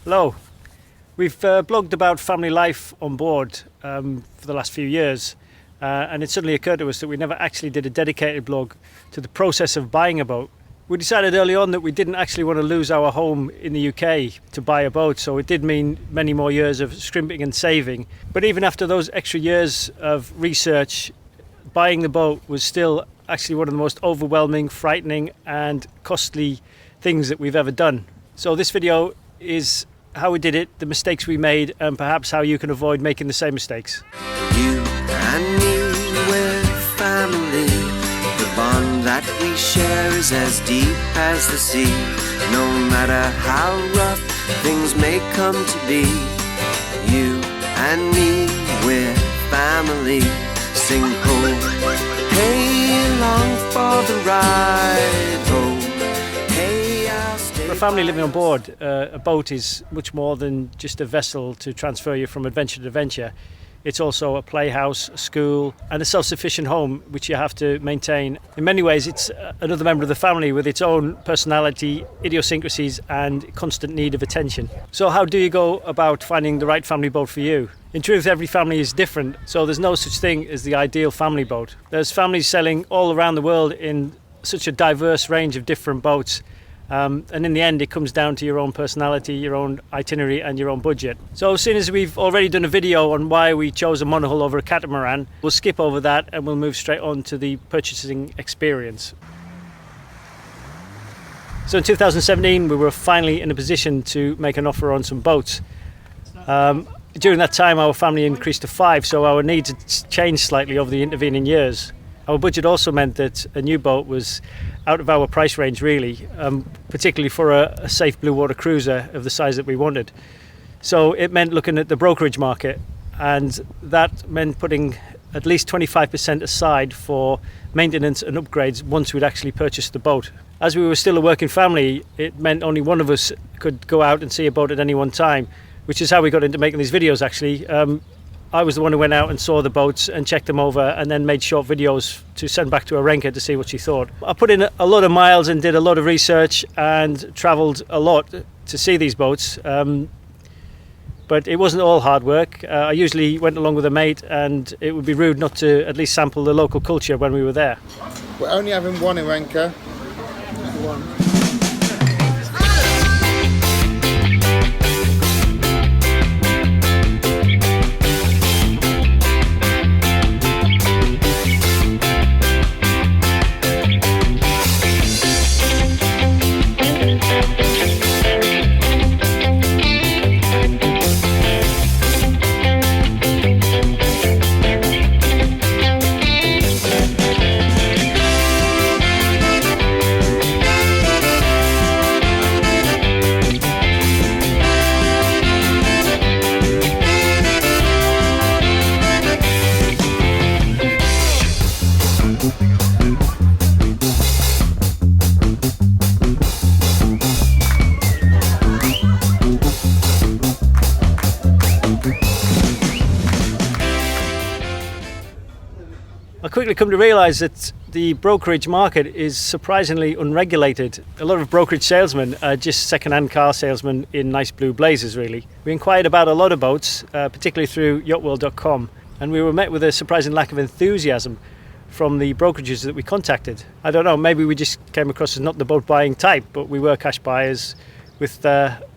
Hello. We've blogged about family life on board for the last few years, and it suddenly occurred to us that we never actually did a dedicated blog to the process of buying a boat. We decided early on that we didn't actually want to lose our home in the UK to buy a boat, so it did mean many more years of scrimping and saving. But even after those extra years of research, buying the boat was still actually one of the most overwhelming, frightening and costly things that we've ever done. So this video is how we did it, the mistakes we made, and perhaps how you can avoid making the same mistakes. You and me, we're family. The bond that we share is as deep as the sea. No matter how rough things may come to be, you and me, we're family. Sing ho, hey, long for the ride, ho. For a family living on board, a boat is much more than just a vessel to transfer you from adventure to adventure. It's also a playhouse, a school, and a self-sufficient home which you have to maintain. In many ways, it's another member of the family with its own personality, idiosyncrasies, and constant need of attention. So how do you go about finding the right family boat for you? In truth, every family is different, so there's no such thing as the ideal family boat. There's families selling all around the world in such a diverse range of different boats. And in the end, it comes down to your own personality, your own itinerary and your own budget. So as soon as we've already done a video on why we chose a monohull over a catamaran, we'll skip over that and we'll move straight on to the purchasing experience. So in 2017, we were finally in a position to make an offer on some boats. During that time, our family increased to 5, so our needs had changed slightly over the intervening years. Our budget also meant that a new boat was out of our price range really, particularly for a safe blue water cruiser of the size that we wanted. So it meant looking at the brokerage market, and that meant putting at least 25% aside for maintenance and upgrades once we'd actually purchased the boat. As we were still a working family, it meant only one of us could go out and see a boat at any one time, which is how we got into making these videos actually. I was the one who went out and saw the boats and checked them over and then made short videos to send back to Arenka to see what she thought. I put in a lot of miles and did a lot of research and travelled a lot to see these boats, but it wasn't all hard work. I usually went along with a mate, and it would be rude not to at least sample the local culture when we were there. We're only having one Arenka. One. I quickly come to realise that the brokerage market is surprisingly unregulated. A lot of brokerage salesmen are just second-hand car salesmen in nice blue blazers really. We inquired about a lot of boats, particularly through yachtworld.com, and we were met with a surprising lack of enthusiasm from the brokerages that we contacted. I don't know, maybe we just came across as not the boat buying type, but we were cash buyers with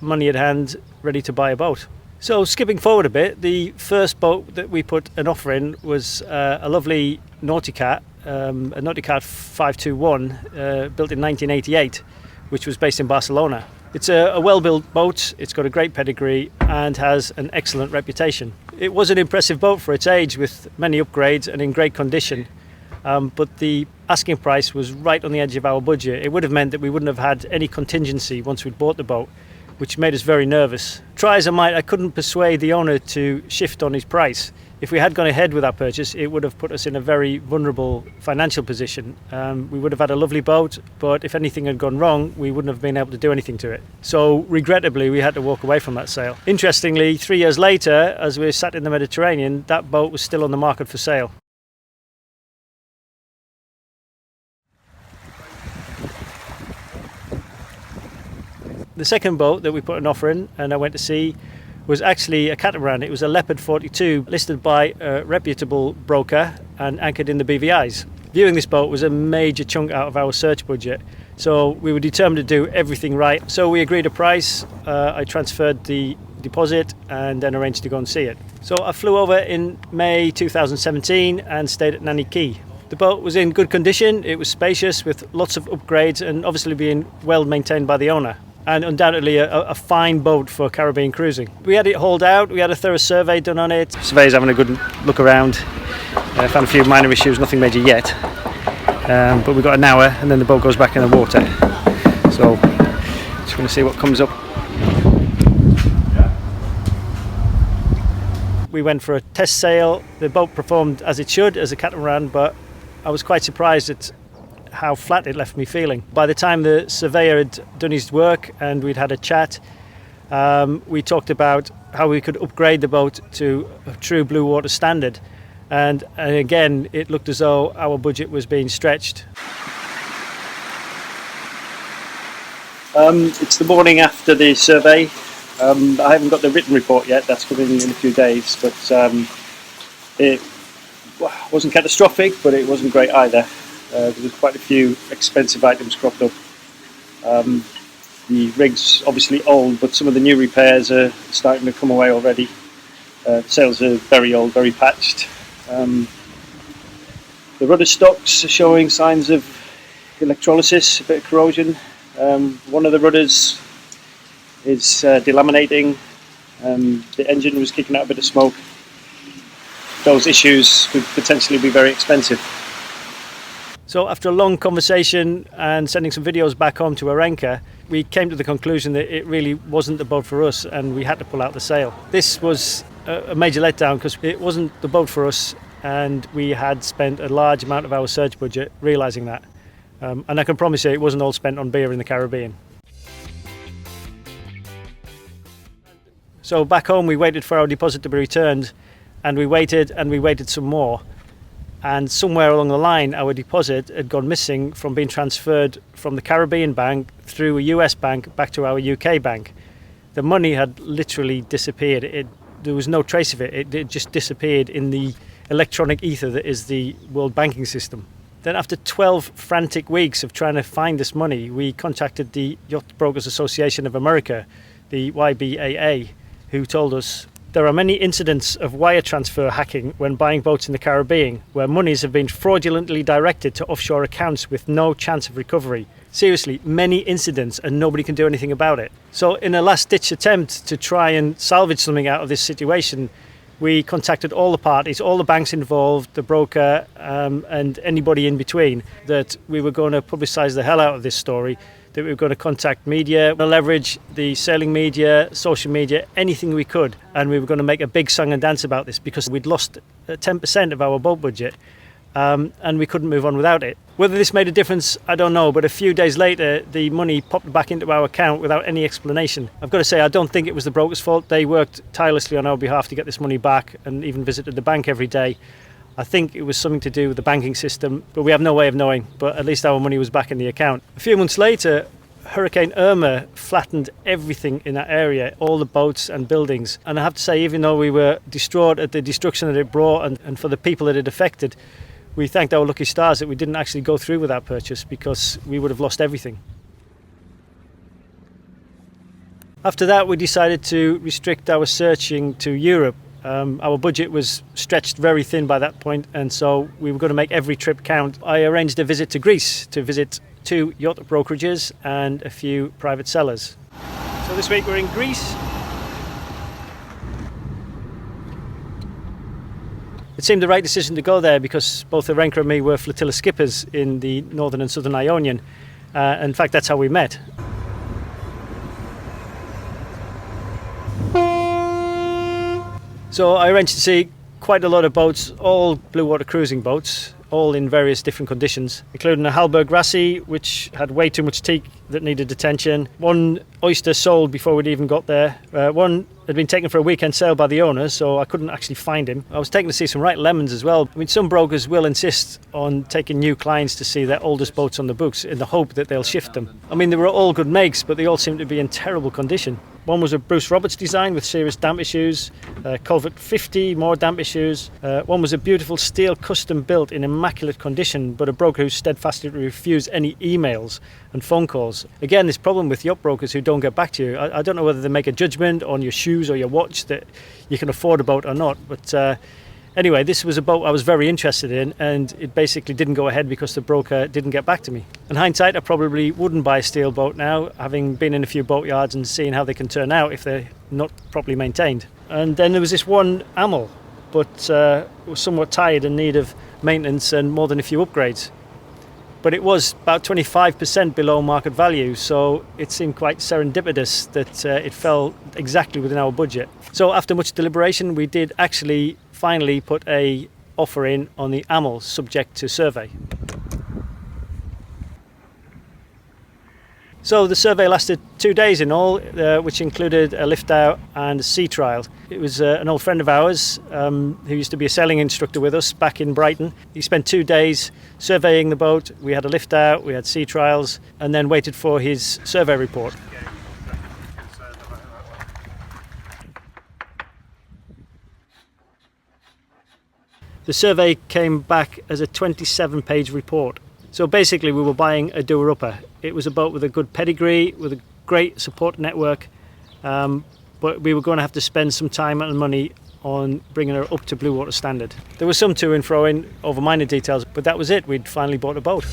money at hand ready to buy a boat. So skipping forward a bit, the first boat that we put an offer in was a lovely Nauticat, a Nauticat 521 built in 1988, which was based in Barcelona. It's a well-built boat, it's got a great pedigree and has an excellent reputation. It was an impressive boat for its age with many upgrades and in great condition, but the asking price was right on the edge of our budget. It would have meant that we wouldn't have had any contingency once we'd bought the boat, which made us very nervous. Try as I might, I couldn't persuade the owner to shift on his price. If we had gone ahead with our purchase, it would have put us in a very vulnerable financial position. We would have had a lovely boat, but if anything had gone wrong, we wouldn't have been able to do anything to it. So regrettably, we had to walk away from that sale. Interestingly, 3 years later, as we sat in the Mediterranean, that boat was still on the market for sale. The second boat that we put an offer in and I went to see was actually a catamaran. It was a Leopard 42 listed by a reputable broker and anchored in the BVIs. Viewing this boat was a major chunk out of our search budget, so we were determined to do everything right. So we agreed a price, I transferred the deposit and then arranged to go and see it. So I flew over in May 2017 and stayed at Nanny Key. The boat was in good condition, it was spacious with lots of upgrades and obviously being well maintained by the owner. And undoubtedly a fine boat for Caribbean cruising. We had it hauled out, we had a thorough survey done on it. Surveyor's having a good look around. Found a few minor issues, nothing major yet. But we've got an hour and then the boat goes back in the water. So just going to see what comes up. We went for a test sail. The boat performed as it should as a catamaran, but I was quite surprised at how flat it left me feeling. By the time the surveyor had done his work and we'd had a chat, we talked about how we could upgrade the boat to a true blue water standard. And again, it looked as though our budget was being stretched. It's the morning after the survey. I haven't got the written report yet, that's coming in a few days, but it wasn't catastrophic, but it wasn't great either. There was quite a few expensive items cropped up. The rig's obviously old, but some of the new repairs are starting to come away already. Sails are very old, very patched. The rudder stocks are showing signs of electrolysis, a bit of corrosion. One of the rudders is delaminating. The engine was kicking out a bit of smoke. Those issues could potentially be very expensive. So after a long conversation and sending some videos back home to our anchor, we came to the conclusion that it really wasn't the boat for us and we had to pull out the sail. This was a major letdown because it wasn't the boat for us and we had spent a large amount of our search budget realising that. And I can promise you it wasn't all spent on beer in the Caribbean. So back home we waited for our deposit to be returned and we waited some more. And somewhere along the line, our deposit had gone missing from being transferred from the Caribbean bank through a US bank back to our UK bank. The money had literally disappeared. There was no trace of it. It just disappeared in the electronic ether that is the world banking system. Then after 12 frantic weeks of trying to find this money, we contacted the Yacht Brokers Association of America, the YBAA, who told us there are many incidents of wire transfer hacking when buying boats in the Caribbean, where monies have been fraudulently directed to offshore accounts with no chance of recovery. Seriously, many incidents and nobody can do anything about it. So in a last-ditch attempt to try and salvage something out of this situation, we contacted all the parties, all the banks involved, the broker and anybody in between, that we were going to publicise the hell out of this story, that we were going to contact media, leverage the sailing media, social media, anything we could. And we were going to make a big song and dance about this because we'd lost 10% of our boat budget and we couldn't move on without it. Whether this made a difference, I don't know, but a few days later, the money popped back into our account without any explanation. I've got to say, I don't think it was the broker's fault. They worked tirelessly on our behalf to get this money back and even visited the bank every day. I think it was something to do with the banking system, but we have no way of knowing. But at least our money was back in the account. A few months later, Hurricane Irma flattened everything in that area, all the boats and buildings. And I have to say, even though we were distraught at the destruction that it brought and for the people that it affected, we thanked our lucky stars that we didn't actually go through with that purchase because we would have lost everything. After that, we decided to restrict our searching to Europe. Our budget was stretched very thin by that point, and so we were going to make every trip count. I arranged a visit to Greece to visit 2 yacht brokerages and a few private sellers. So this week we're in Greece. It seemed the right decision to go there because both Arenka and me were flotilla skippers in the Northern and Southern Ionian. In fact, that's how we met. So I arranged to see quite a lot of boats, all blue water cruising boats. all in various different conditions, including a Halberg Rassie, which had way too much teak that needed attention. One oyster sold before we'd even got there. One had been taken for a weekend sale by the owner, so I couldn't actually find him. I was taken to see some right lemons as well. I mean, some brokers will insist on taking new clients to see their oldest boats on the books in the hope that they'll shift them. I mean, they were all good makes, but they all seemed to be in terrible condition. One was a Bruce Roberts design with serious damp issues, Culvert 50, more damp issues. One was a beautiful steel custom built in immaculate condition, but a broker who steadfastly refused any emails and phone calls. Again, this problem with yacht brokers who don't get back to you. I don't know whether they make a judgment on your shoes or your watch that you can afford a boat or not, but anyway, this was a boat I was very interested in, and it basically didn't go ahead because the broker didn't get back to me. In hindsight, I probably wouldn't buy a steel boat now, having been in a few boatyards and seeing how they can turn out if they're not properly maintained. And then there was this one Amel, but was somewhat tired and in need of maintenance and more than a few upgrades. But it was about 25% below market value, so it seemed quite serendipitous that it fell exactly within our budget. So after much deliberation, we did actually finally put a offer in on the Amel, subject to survey. So the survey lasted 2 days in all, which included a lift out and a sea trial. It was an old friend of ours who used to be a sailing instructor with us back in Brighton. He spent 2 days surveying the boat. We had a lift out, we had sea trials, and then waited for his survey report. The survey came back as a 27-page report. So basically we were buying a doer-upper. It was a boat with a good pedigree, with a great support network, but we were going to have to spend some time and money on bringing her up to blue water standard. There was some to and fro in over minor details, but that was it. We'd finally bought a boat.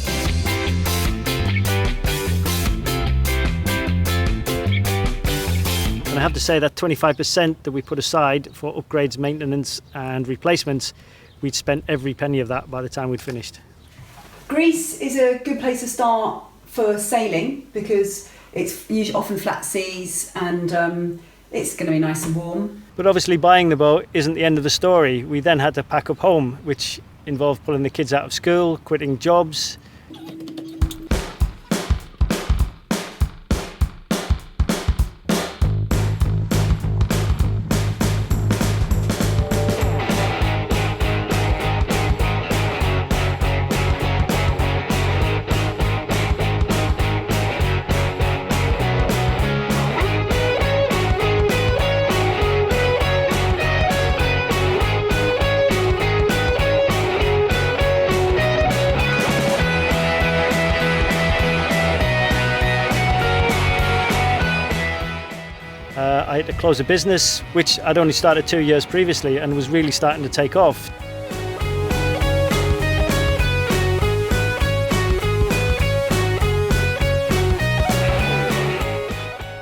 And I have to say that 25% that we put aside for upgrades, maintenance and replacements, we'd spent every penny of that by the time we'd finished. Greece is a good place to start for sailing because it's usually often flat seas and it's going to be nice and warm. But obviously buying the boat isn't the end of the story. We then had to pack up home, which involved pulling the kids out of school, quitting jobs. I had to close a business, which I'd only started 2 years previously and was really starting to take off.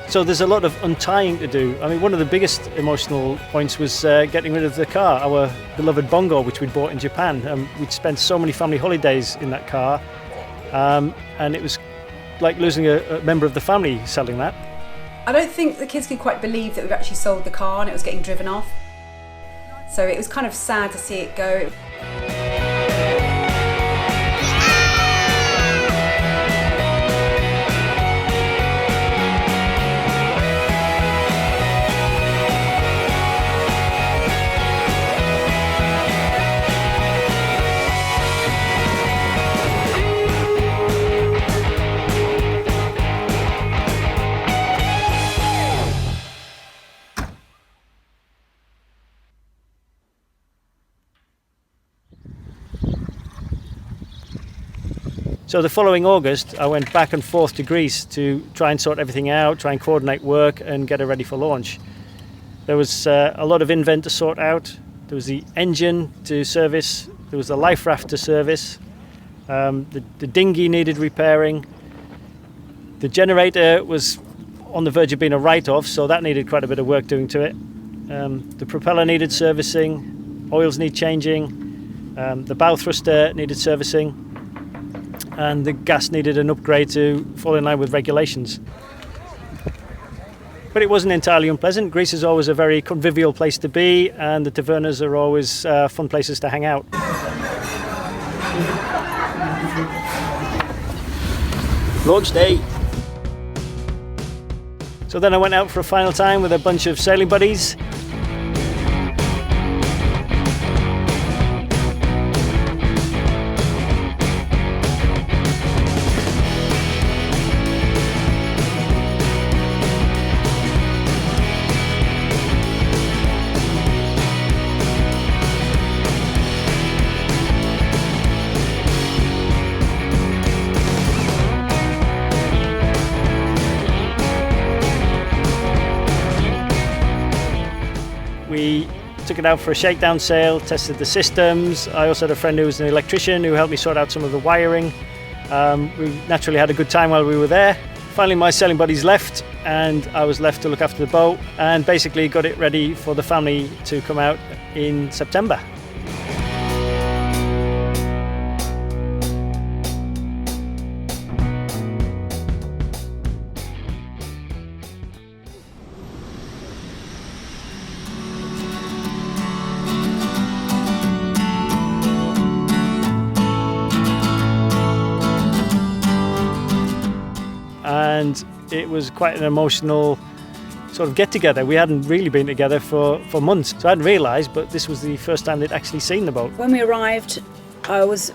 So there's a lot of untying to do. I mean, one of the biggest emotional points was getting rid of the car, our beloved Bongo, which we'd bought in Japan. We'd spent so many family holidays in that car, and it was like losing a member of the family selling that. I don't think the kids could quite believe that we've actually sold the car and it was getting driven off. So it was kind of sad to see it go. So the following August, I went back and forth to Greece to try and sort everything out, try and coordinate work and get her ready for launch. There was a lot of invent to sort out. There was the engine to service. There was the life raft to service. The dinghy needed repairing. The generator was on the verge of being a write-off, so that needed quite a bit of work doing to it. The propeller needed servicing. Oils need changing. The bow thruster needed servicing. And the gas needed an upgrade to fall in line with regulations. But it wasn't entirely unpleasant. Greece is always a very convivial place to be, and the tavernas are always fun places to hang out. Launch day. So then I went out for a final time with a bunch of sailing buddies. We took it out for a shakedown sail, tested the systems. I also had a friend who was an electrician who helped me sort out some of the wiring. We naturally had a good time while we were there. Finally my sailing buddies left and I was left to look after the boat and basically got it ready for the family to come out in September. And it was quite an emotional sort of get-together. We hadn't really been together for months, so I hadn't realised, but this was the first time they'd actually seen the boat. When we arrived, I was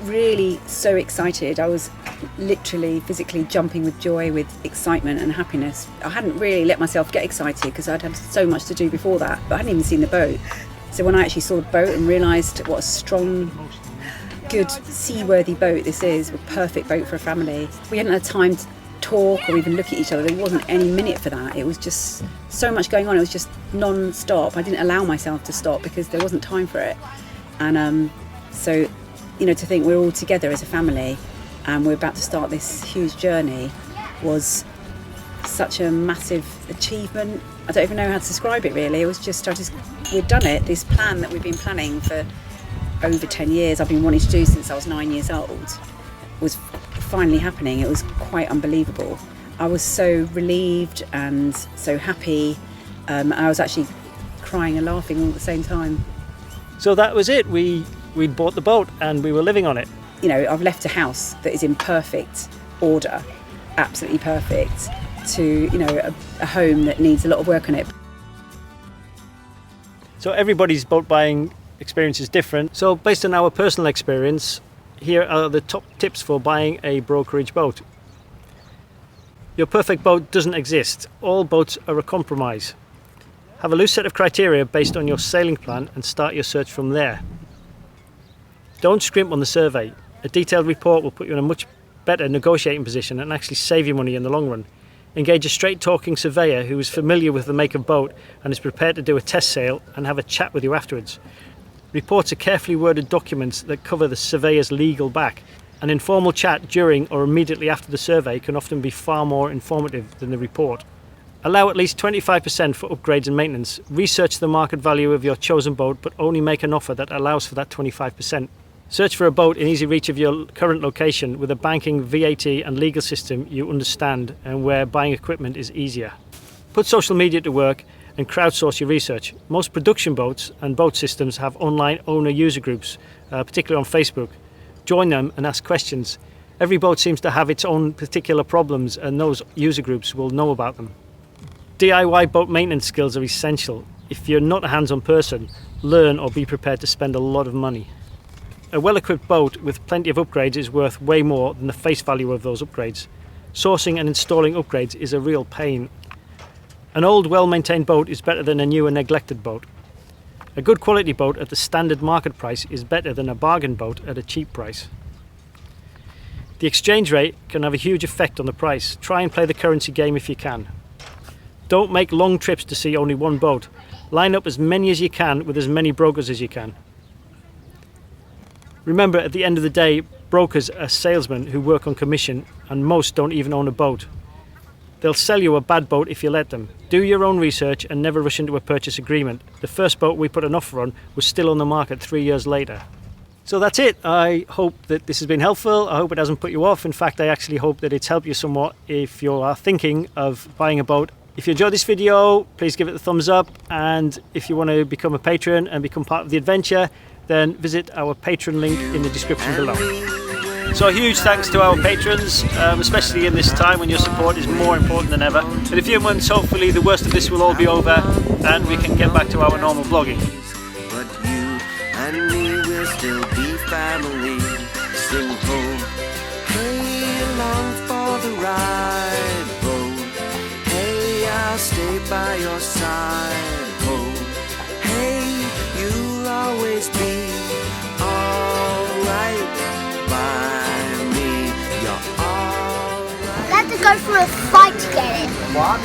really so excited. I was literally, physically jumping with joy, with excitement and happiness. I hadn't really let myself get excited because I'd had so much to do before that, but I hadn't even seen the boat. So when I actually saw the boat and realised what a strong, good seaworthy boat this is, a perfect boat for a family. We hadn't had time to talk or even look at each other. There wasn't any minute for that. It was just so much going on. It was just non-stop. I didn't allow myself to stop because there wasn't time for it. And so, you know, to think we're all together as a family and we're about to start this huge journey was such a massive achievement. I don't even know how to describe it really. It was just, we'd done it, this plan that we've been planning for over 10 years, I've been wanting to do since I was 9 years old, was finally happening. It was quite unbelievable. I was so relieved and so happy. I was actually crying and laughing all at the same time. So that was it. We'd bought the boat and we were living on it. You know, I've left a house that is in perfect order, absolutely perfect, to, you know, a home that needs a lot of work on it. So everybody's boat buying experience is different. So based on our personal experience, here are the top tips for buying a brokerage boat. Your perfect boat doesn't exist. All boats are a compromise. Have a loose set of criteria based on your sailing plan and start your search from there. Don't scrimp on the survey. A detailed report will put you in a much better negotiating position and actually save you money in the long run. Engage a straight-talking surveyor who is familiar with the make of boat and is prepared to do a test sail and have a chat with you afterwards. Reports are carefully worded documents that cover the surveyor's legal back. An informal chat during or immediately after the survey can often be far more informative than the report. Allow at least 25% for upgrades and maintenance. Research the market value of your chosen boat, but only make an offer that allows for that 25%. Search for a boat in easy reach of your current location with a banking, VAT and legal system you understand and where buying equipment is easier. Put social media to work and crowdsource your research. Most production boats and boat systems have online owner user groups, particularly on Facebook. Join them and ask questions. Every boat seems to have its own particular problems and those user groups will know about them. DIY boat maintenance skills are essential. If you're not a hands-on person, learn or be prepared to spend a lot of money. A well-equipped boat with plenty of upgrades is worth way more than the face value of those upgrades. Sourcing and installing upgrades is a real pain. An old, well-maintained boat is better than a new and neglected boat. A good quality boat at the standard market price is better than a bargain boat at a cheap price. The exchange rate can have a huge effect on the price. Try and play the currency game if you can. Don't make long trips to see only one boat. Line up as many as you can with as many brokers as you can. Remember, at the end of the day, brokers are salesmen who work on commission and most don't even own a boat. They'll sell you a bad boat if you let them. Do your own research and never rush into a purchase agreement. The first boat we put an offer on was still on the market 3 years later. So that's it. I hope that this has been helpful. I hope it hasn't put you off. In fact, I actually hope that it's helped you somewhat if you are thinking of buying a boat. If you enjoyed this video, please give it a thumbs up. And if you want to become a patron and become part of the adventure, then visit our Patreon link in the description below. So a huge thanks to our patrons, especially in this time when your support is more important than ever. In a few months, hopefully the worst of this will all be over and we can get back to our normal blogging. But you and me will still be family. Sing ho, hey, along for the ride, boat. Hey, I'll stay by your side, ho. Hey, you'll always be alright by me. You're alright. I had to go through a fight to get it. What?